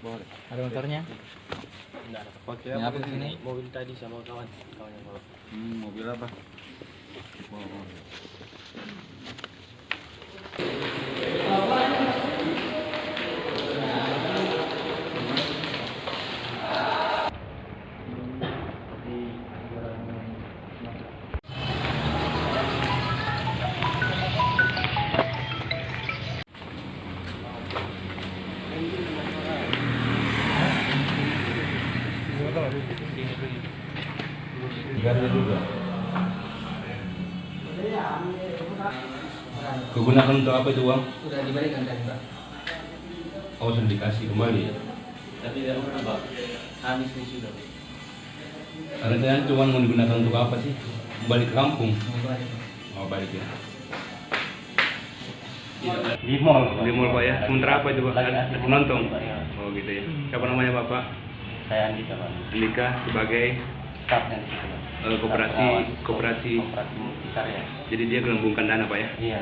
Boleh. Ada motornya? Enggak ada. Pakai Ini apa apa di sini? sini? Mobil tadi sama kawan yang bawa. Mobil apa? Oh. Tiga juga. Digunakan untuk apa itu uang? Sudah diberikan tadi, Pak. Oh, sudah dikasih kembali. Tapi tidak pernah, Pak. Habis nih sudah. Karena kalian cuma mau digunakan untuk apa sih? Balik ke kampung. Mau balik, Pak. Oh, balik ya. Di mall. Di mall Pak ya. Sementara apa itu Pak? Ada penonton. Pak, ya. Oh gitu ya. Siapa namanya Bapak? Saya Andika, Pak. Andika sebagai Staffnya di situ, Pak. koperasi. Koperasi Karya. Jadi dia gelembungkan dana Pak ya. Iya.